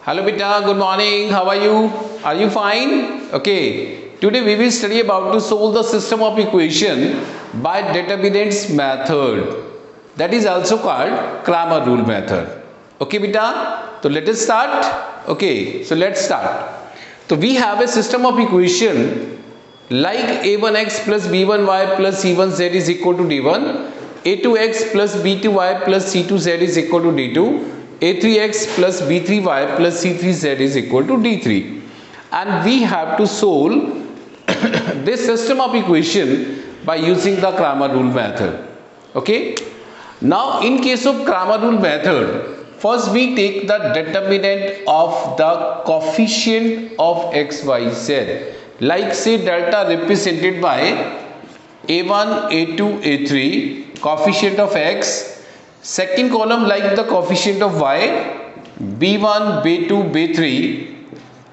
Hello beta, good morning. How are you? Are you fine? Okay. Today we will study about to solve the system of equation by determinants method. That is also called Cramer rule method. Okay beta? So let us start. Okay. So let's start. So we have a system of equation like a1x plus b1y plus c1z is equal to d1, a2x plus b2y plus c2z is equal to d2, a3x plus b3y plus c3z is equal to d3, and we have to solve this system of equation by using the Cramer rule method. Okay. Now in case of Cramer rule method, first we take the determinant of the coefficient of x, y, z, like say delta represented by a1, a2, a3, coefficient of x. Second column like the coefficient of y, b1, b2, b3,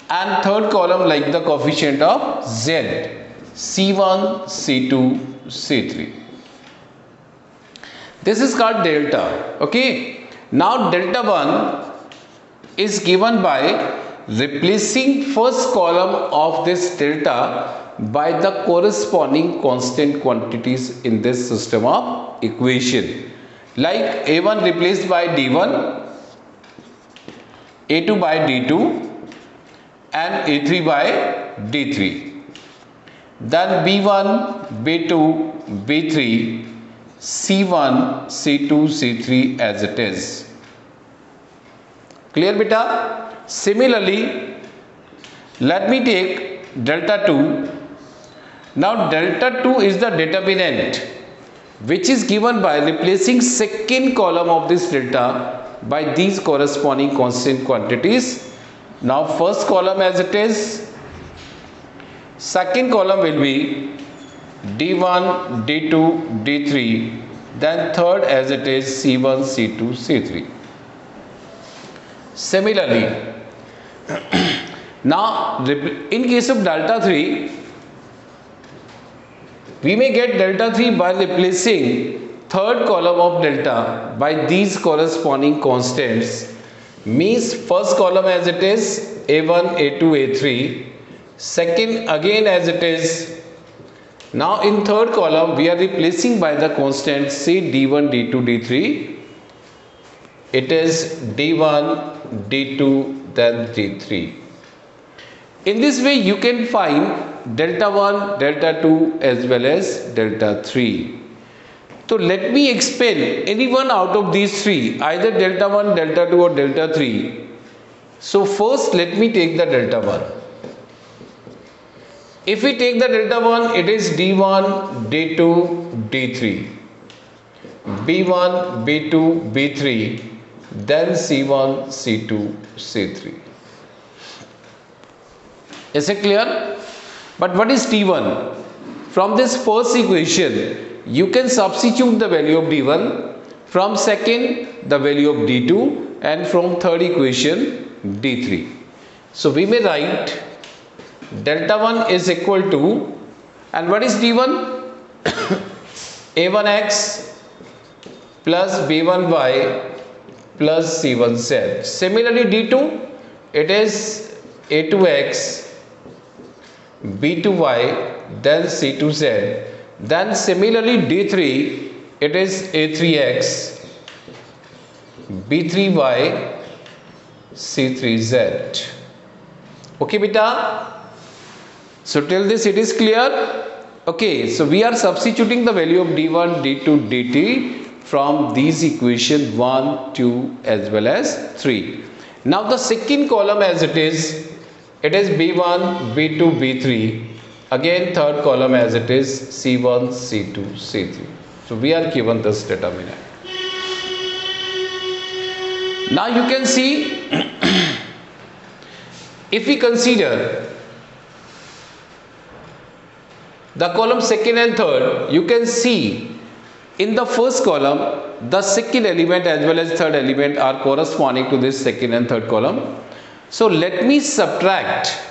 and third column like the coefficient of z, c1, c2, c3. This is called delta. Okay. Now delta 1 is given by replacing first column of this delta by the corresponding constant quantities in this system of equation. Like a1 replaced by d1, a2 by d2, and a3 by d3. Then b1, b2, b3, c1, c2, c3 as it is. Clear beta? Similarly, let me take delta 2. Now delta 2 is the determinant which is given by replacing second column of this delta by these corresponding constant quantities. Now first column as it is, second column will be d1, d2, d3, then third as it is c1, c2, c3. Similarly, now in case of delta 3, we may get delta 3 by replacing third column of delta by these corresponding constants. Means first column as it is a1, a2, a3, second again as it is. Now in third column we are replacing by the constants, say d1, d2, d3. It is d1, d2, then d3. In this way you can find delta 1, delta 2 as well as delta 3. So let me explain any one out of these three, either delta 1, delta 2 or delta 3. So first let me take the delta 1. If we take the delta 1, it is d1, d2, d3, b1, b2, b3, then c1, c2, c3. Is it clear? But what is d1? From this first equation, you can substitute the value of d1, from second the value of d2, and from third equation d3. So we may write delta 1 is equal to, and what is d1? a1x plus b1y plus c1z. Similarly d2, it is a2x, b2y, then c2z. Then similarly d3, it is a3x, b3y, c3z. Okay beta? So till this it is clear? Okay, so we are substituting the value of d1, d2, dt from these equation 1, 2 as well as 3. Now the second column as it is b1, b2, b3. Again third column as it is c1, c2, c3. So we are given this determinant. Now you can see if we consider the column second and third, you can see in the first column the second element as well as third element are corresponding to this second and third column. So let me subtract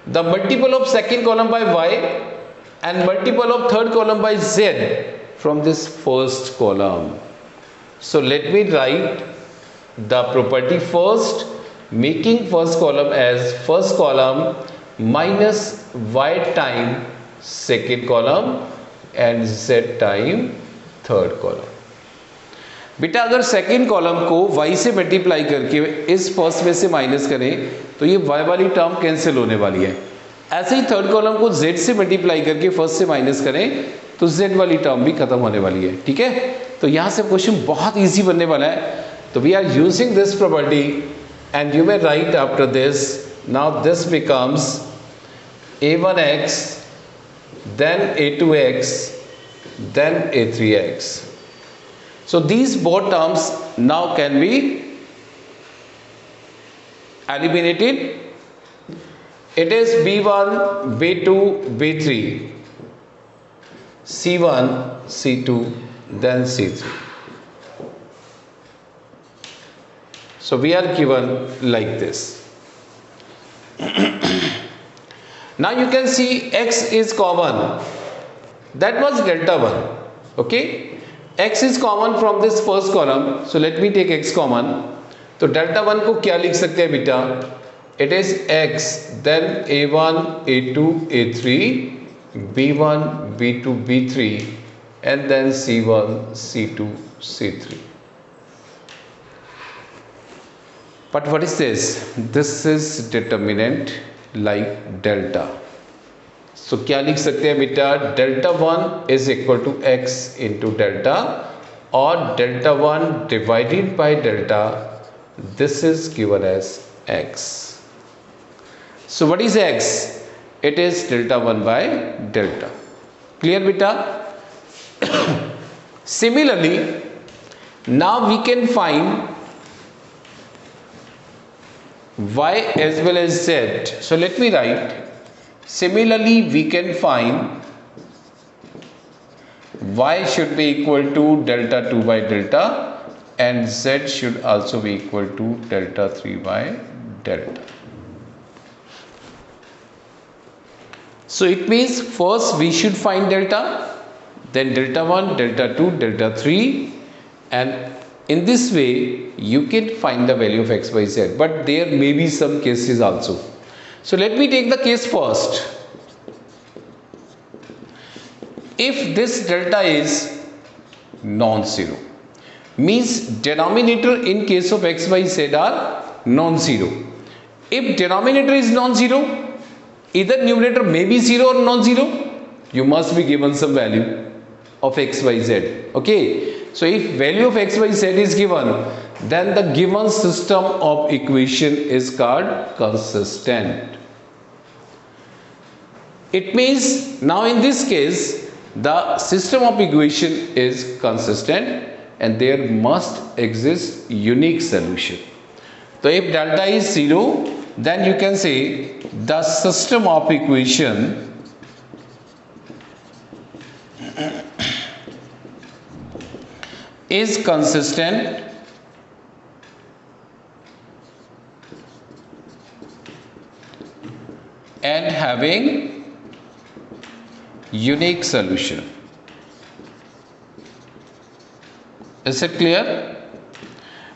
the multiple of second column by y and multiple of third column by z from this first column. So let me write the property first, making first column as first column minus y time second column and z time third column. बेटा अगर second column को y से multiply करके इस first में से minus करें तो ये y वाली टर्म कैंसिल होने वाली है। ऐसे ही थर्ड कॉलम को z से मल्टीप्लाई करके फर्स्ट से माइनस करें तो z वाली टर्म भी खत्म होने वाली है। ठीक है, तो यहां से क्वेश्चन बहुत इजी बनने वाला है। तो we are using this property and you may write after this, now this becomes a1x then a2x then a3x. So these both terms now can be eliminated. It is b1 b2 b3 c1 c2 then c3. So we are given like this. Now you can see x is common, that was delta 1. Okay, x is common from this first column, so let me take x common. तो delta 1 को क्या लिख सकते हैं बेटा? It is x then a1 a2 a3 b1 b2 b3 and then c1 c2 c3. But what is this? This is determinant like delta. So क्या लिख सकते हैं बेटा? Delta 1 is equal to x into delta और delta 1 divided by delta, this is given as x. So what is x? It is delta 1 by delta. Clear बेटा? Similarly now we can find y as well as z. So let me write. Similarly, we can find y should be equal to delta 2 by delta and z should also be equal to delta 3 by delta. So it means first we should find delta, then delta 1, delta 2, delta 3, and in this way you can find the value of x, y, z, but there may be some cases also. So let me take the case first. If this delta is non-zero, means denominator in case of x, y, z are non-zero. If denominator is non-zero, either numerator may be 0 or non-zero, you must be given some value of x, y, z. Okay, so if value of x, y, z is given, then the given system of equation is called consistent. It means now in this case the system of equation is consistent and there must exist unique solution. So if delta is 0, then you can say the system of equation is consistent and having unique solution. Is it clear?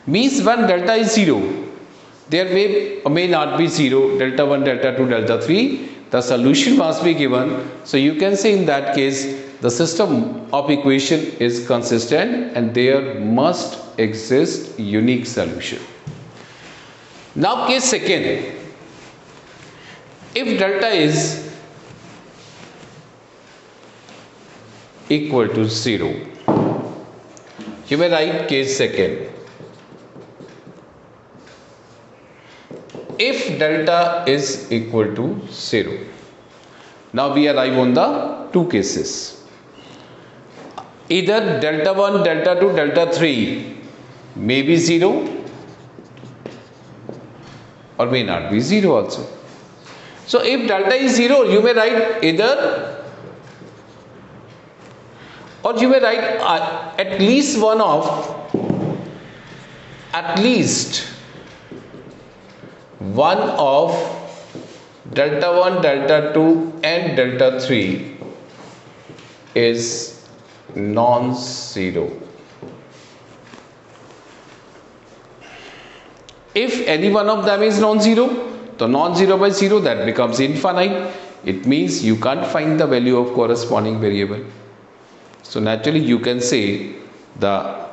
Means when delta is 0, there may or may not be 0, delta 1, delta 2, delta 3, the solution must be given. So you can say in that case the system of equation is consistent and there must exist unique solution. Now case second, if delta is equal to 0, you may write case second. If delta is equal to 0, now we arrive on the two cases. Either delta 1, delta 2, delta 3 may be 0 or may not be 0 also. So if delta is 0, you may write either, or you may write at least one of delta 1, delta 2 and delta 3 is non-zero. If any one of them is non-zero, so non-zero by 0, that becomes infinite. It means you can't find the value of corresponding variable. So naturally you can say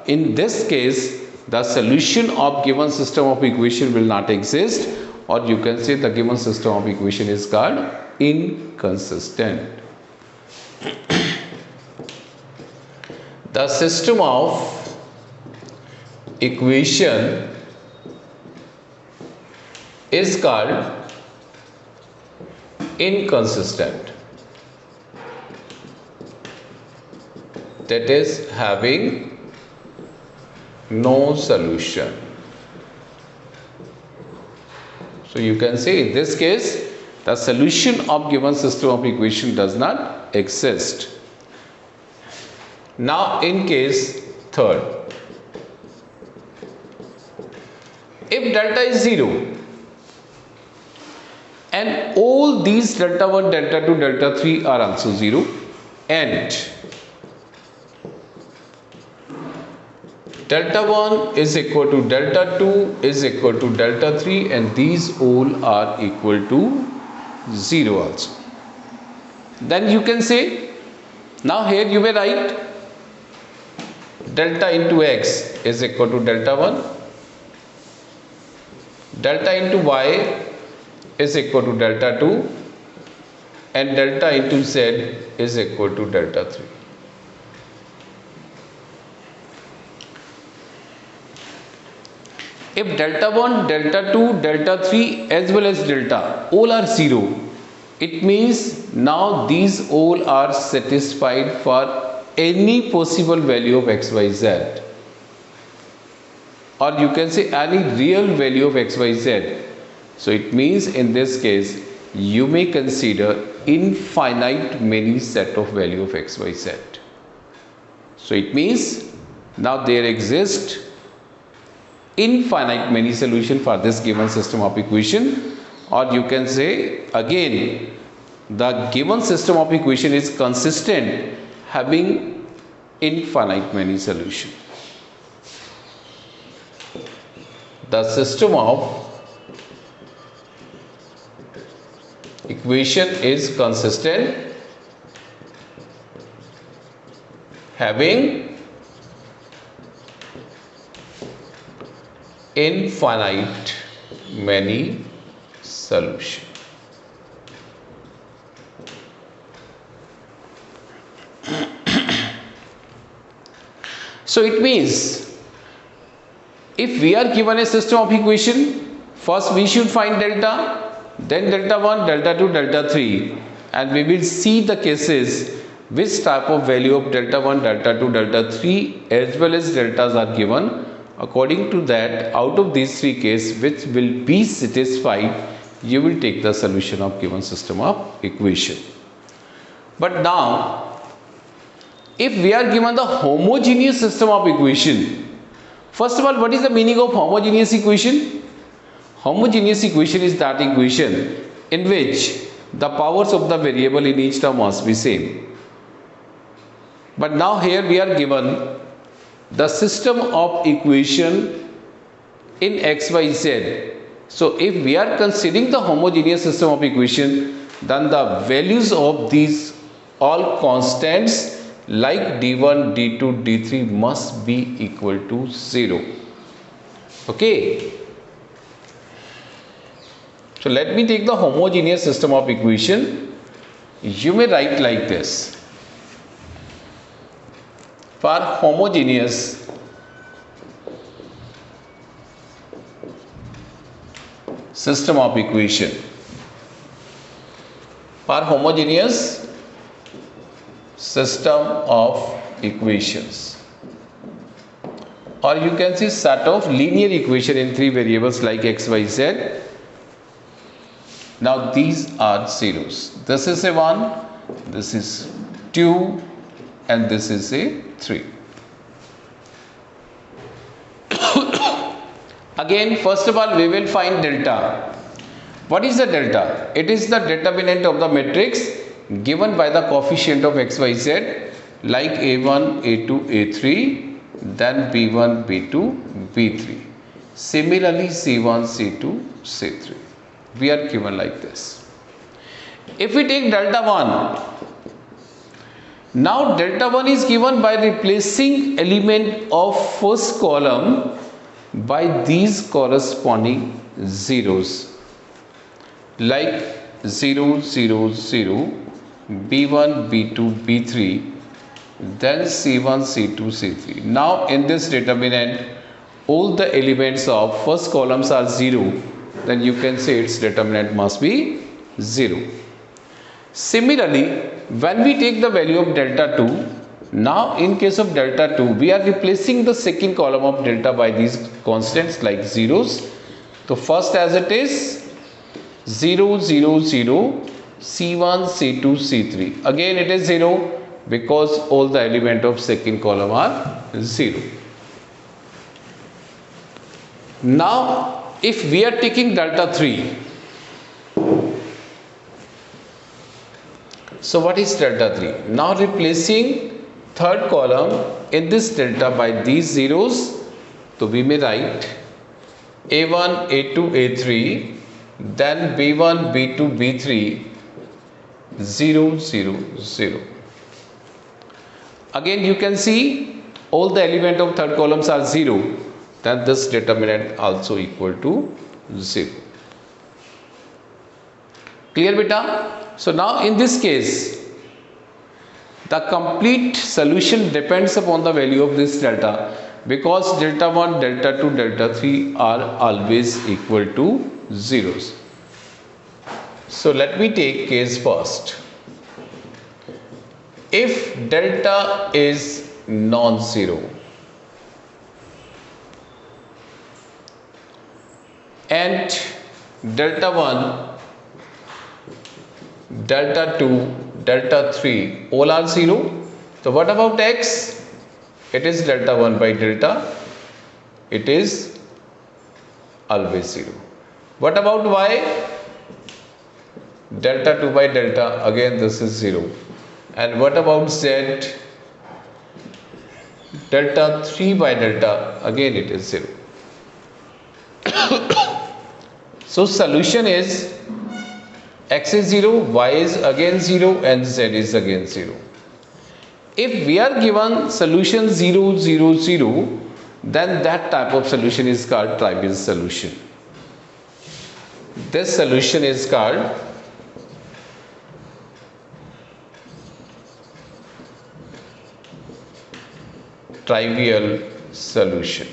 in this case the solution of given system of equation will not exist, or you can say the given system of equation is called inconsistent. The system of equation is called inconsistent, that is having no solution. So you can say in this case the solution of given system of equation does not exist. Now in case third, if delta is 0 and all these delta 1, delta 2, delta 3 are also 0, and delta 1 is equal to delta 2 is equal to delta 3, and these all are equal to 0 also, then you can say, now here you may write delta into x is equal to delta 1, delta into y is equal to delta 2, and delta into z is equal to delta 3. If delta 1, delta 2, delta 3 as well as delta all are 0, it means now these all are satisfied for any possible value of x, y, z, or you can say any real value of x, y, z. So it means in this case you may consider infinite many set of value of x, y, z. So it means now there exist infinite many solution for this given system of equation, or you can say again the given system of equation is consistent, having infinite many solution. The system of equation is consistent, having infinite many solution. So it means if we are given a system of equation, first we should find delta, then delta 1, delta 2, delta 3, and we will see the cases which type of value of delta 1, delta 2, delta 3 as well as deltas are given. According to that, out of these three cases which will be satisfied, you will take the solution of given system of equation. But now if we are given the homogeneous system of equation, first of all, what is the meaning of homogeneous equation? Homogeneous equation is that equation in which the powers of the variable in each term must be same. But now here we are given the system of equation in x, y, z. So if we are considering the homogeneous system of equation, then the values of these all constants like d1, d2, d3 must be equal to 0. Okay. So let me take the homogeneous system of equation. You may write like this. For homogeneous system of equation, for homogeneous system of equations, or you can see set of linear equation in three variables like x, y, z. Now these are zeros. This is a 1, this is 2, and this is a 3. Again, first of all, we will find delta. What is the delta? It is the determinant of the matrix given by the coefficient of x, y, z like a1, a2, a3, then b1, b2, b3. Similarly, C1, C2, C3. We are given like this. If we take delta 1, now delta 1 is given by replacing element of first column by these corresponding zeros, like 0, 0, 0, B1, B2, B3, then C1, C2, C3. Now in this determinant, all the elements of first columns are 0, then you can say its determinant must be 0. Similarly, when we take the value of delta 2, now in case of delta 2, we are replacing the second column of delta by these constants like zeros. So first as it is 0, 0, 0, C1, C2, C3. Again it is 0 because all the element of second column are 0. Now if we are taking delta 3, so what is delta 3? Now replacing third column in this delta by these zeros, so we may write A1, A2, A3, then B1, B2, B3, 0, 0, 0. Again you can see all the element of third columns are 0, then this determinant also equal to 0. Clear beta? So now in this case, the complete solution depends upon the value of this delta, because delta 1, delta 2, delta 3 are always equal to zeros. So let me take case first. If delta is non-zero and delta 1, delta 2, delta 3 all are 0, so what about x? It is delta 1 by delta, it is always 0. What about y? Delta 2 by delta, again this is 0. And what about z? Delta 3 by delta, again it is 0. So solution is x is 0, y is again 0 and z is again 0. If we are given solution 0, 0, 0, then that type of solution is called trivial solution. This solution is called trivial solution.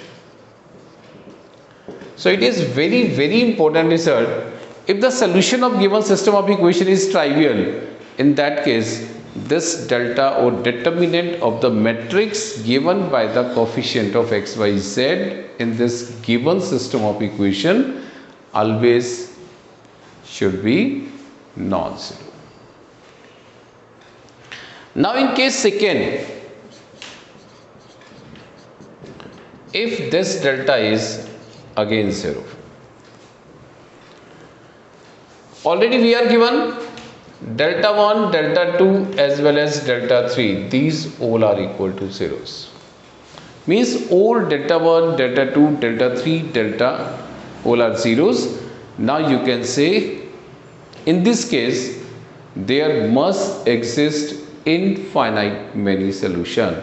So it is very, very important result. If the solution of given system of equation is trivial, in that case this delta or determinant of the matrix given by the coefficient of x, y, z in this given system of equation always should be non-zero. Now in case second, if this delta is again 0, already we are given delta 1, delta 2 as well as delta 3, these all are equal to zeros. Means all delta 1, delta 2, delta 3, delta all are zeros. Now you can say in this case there must exist infinite many solution,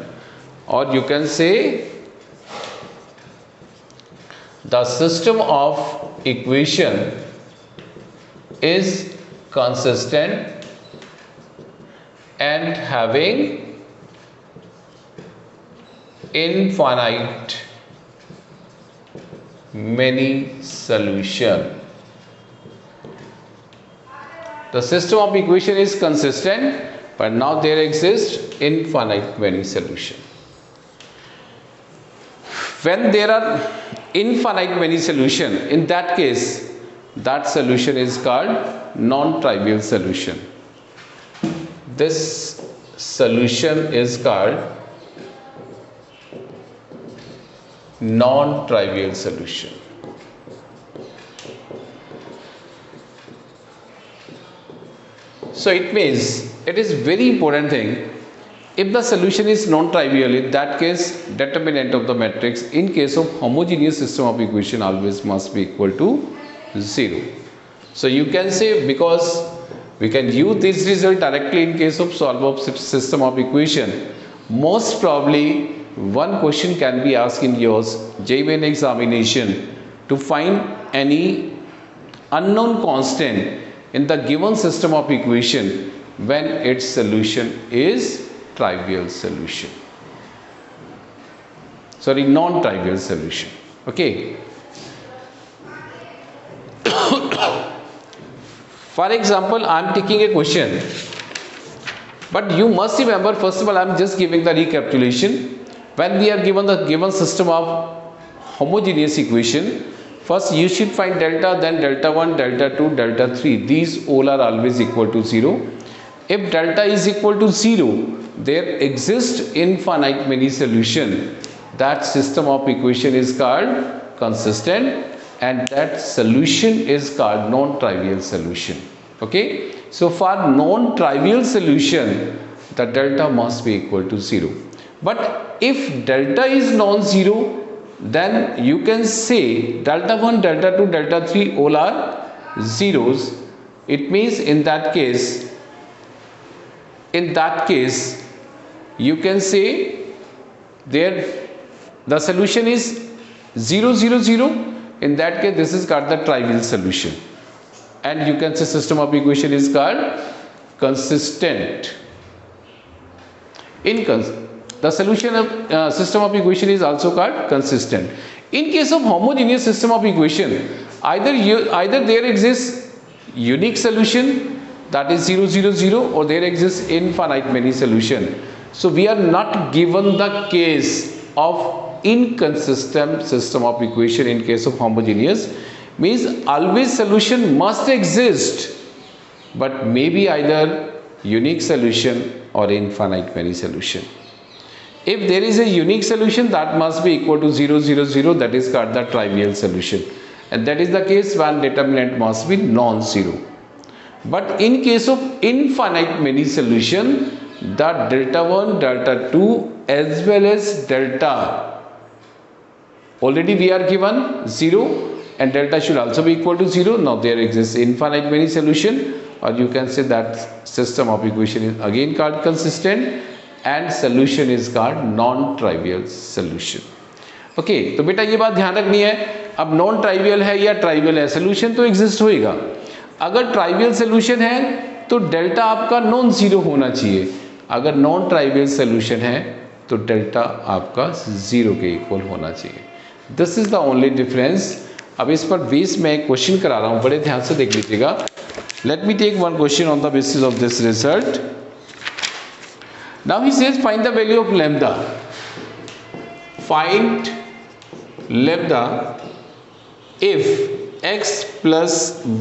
or you can say the system of equation is consistent and having infinite many solution. The system of equation is consistent, but now there exists infinite many solution. When there are infinite many solution, in that case that solution is called non-trivial solution. This solution is called non-trivial solution. So it means it is very important thing, If the solution is non-trivial, in that case, determinant of the matrix in case of homogeneous system of equation always must be equal to 0. So you can say, because we can use this result directly in case of solve of system of equation, most probably one question can be asked in your JEE examination to find any unknown constant in the given system of equation when its solution is trivial solution, sorry, non-trivial solution. Okay. For example, I am taking a question, but you must remember, first of all, I am just giving the recapitulation. When we are given the given system of homogeneous equation, first you should find delta, then delta 1, delta 2, delta 3. These all are always equal to 0. If delta is equal to 0, there exists infinite many solution. That system of equation is called consistent, and that solution is called non-trivial solution. Okay. So for non-trivial solution, the delta must be equal to 0. But if delta is non-zero, then you can say delta 1, delta 2, delta 3 all are zeros. It means in that case you can say there the solution is 0, 0, 0. In that case, this is called the trivial solution, and you can say system of equation is called consistent. The solution of system of equation is also called consistent. In case of homogeneous system of equation, either there exists unique solution, that is 0, 0, 0, or there exists infinite many solution. So we are not given the case of inconsistent system of equation in case of homogeneous. Means always solution must exist, but maybe either unique solution or infinite many solution. If there is a unique solution, that must be equal to 0, 0, 0, that is called the trivial solution, and that is the case when determinant must be non-zero. But in case of infinite many solution, the delta 1, delta 2 as well as delta, already we are given 0, and delta should also be equal to 0. Now there exists infinite many solution, or you can say that system of equation is again called consistent, and solution is called non-trivial solution. Okay, तो बेटा ये बात ध्यान रखनी है. अब non trivial है या ट्राइवियल है, सोल्यूशन तो एग्जिस्ट होएगा. अगर ट्राइवियल सोल्यूशन है तो डेल्टा आपका नॉन जीरो होना चाहिए. अगर नॉन ट्राइवियल सोल्यूशन है तो डेल्टा आपका जीरो के इक्वल होना चाहिए. This is the only difference. अब इस पर बेस में एक क्वेश्चन करा रहा हूं, बड़े ध्यान से देख लीजिएगा. Let me take one question on the basis of this result. Now he says find the value of lambda. Find lambda if x plus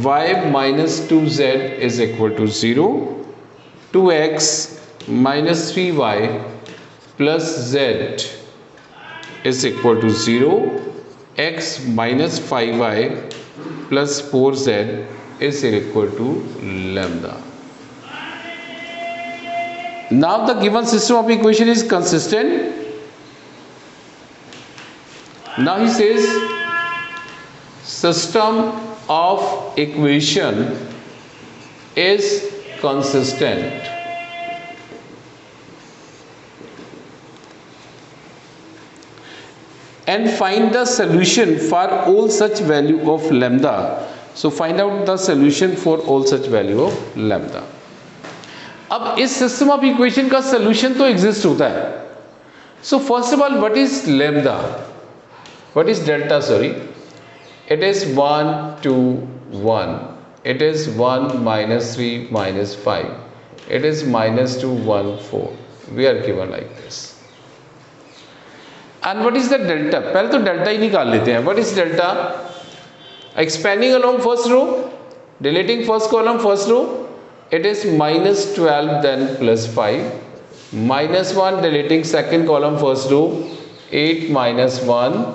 y minus 2z is equal to 0, 2x minus 3y plus z is equal to 0, x minus 5y plus 4z is equal to lambda. Now the given system of equation is consistent. Now he says system of equation is consistent. And find the solution for all such value of lambda. So find out the solution for all such value of lambda. अब इस system of equation का solution तो exist होता है. So first of all what is lambda, what is delta, sorry, it is 1 2 1, it is 1 minus 3 minus 5, it is minus 2 1 4. We are given like this. And what is the delta? पहले तो delta ही निकाल लेते हैं. what is delta? Expanding along first row, deleting first column first row, it is minus 12 then plus 5, minus 1 deleting second column first row, 8 minus 1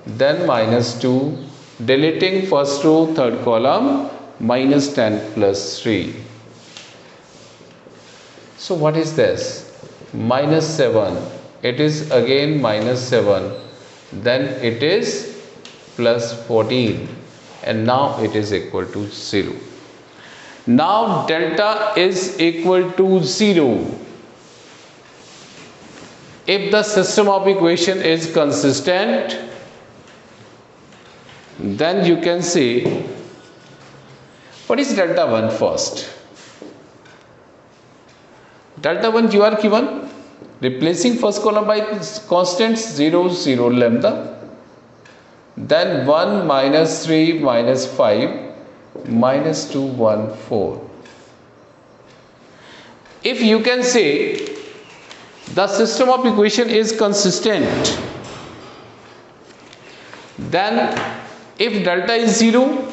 then minus 2, deleting first row third column, minus 10 plus 3. So what is this? minus 7, it is again minus 7, then it is plus 14, and now it is equal to 0. Now delta is equal to 0 if the system of equation is consistent. Then you can say, what is delta 1 first? Delta 1 you are given, replacing first column by constants 0, 0 lambda, then 1 minus 3 minus 5 minus 2 1 4. If you can say the system of equation is consistent, then if delta is 0,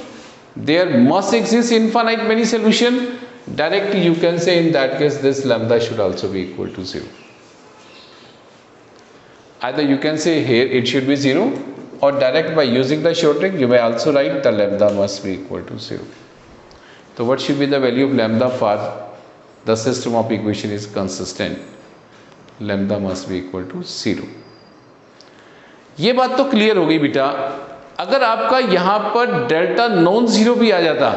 there must exist infinite many solution. Directly you can say in that case this lambda should also be equal to 0. Either you can say here it should be 0, or direct by using the short trick you may also write the lambda must be equal to 0. So what should be the value of lambda for the system of equation is consistent? Lambda must be equal to 0. ये बात तो clear हो गई बेटा. अगर आपका यहां पर डेल्टा नॉन जीरो भी आ जाता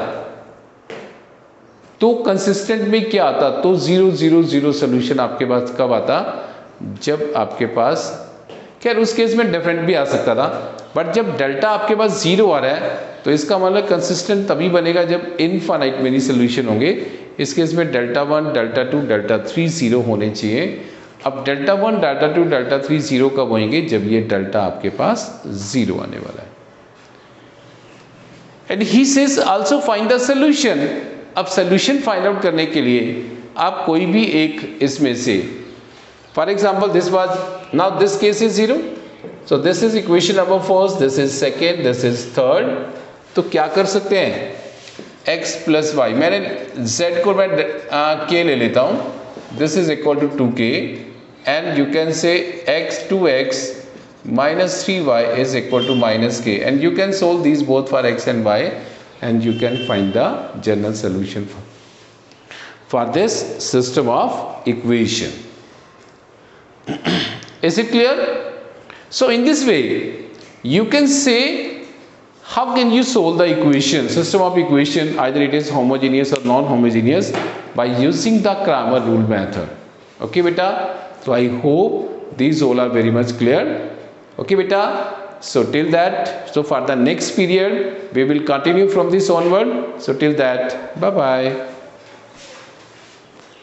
तो कंसिस्टेंट में क्या आता? तो 0 0 0 सोल्यूशन आपके पास कब आता? जब आपके पास, खैर उस केस में डिफरेंट भी आ सकता था, बट जब डेल्टा आपके पास 0 आ रहा है तो इसका मतलब कंसिस्टेंट तभी बनेगा जब इनफाइनाइट मेनी सोल्यूशन होंगे. इस केस में डेल्टा 1 डेल्टा 2 डेल्टा 3 0 होने चाहिए. अब डेल्टा 1 डेल्टा 2 डेल्टा 3 0 कब होंगे? जब ये डेल्टा आपके पास 0 आने वाला है. And he says also find the solution. अब सोल्यूशन फाइंड आउट करने के लिए आप कोई भी एक इसमें से, for example this was, now this case is 0, so this is equation number first, this is second, this is third. तो क्या कर सकते हैं? x प्लस वाई, मैंने z को मैं k ले लेता हूं, this is equal to 2k, and you can से x 2x minus 3y is equal to minus k, and you can solve these both for x and y, and you can find the general solution for this system of equation. Is it clear? So in this way you can say how can you solve the equation, system of equation, either it is homogeneous or non-homogeneous, by using the Cramer rule method. Okay beta, so I hope these all are very much clear. Okay beta, so till that, so for the next period we will continue from this onward. So till that, bye bye.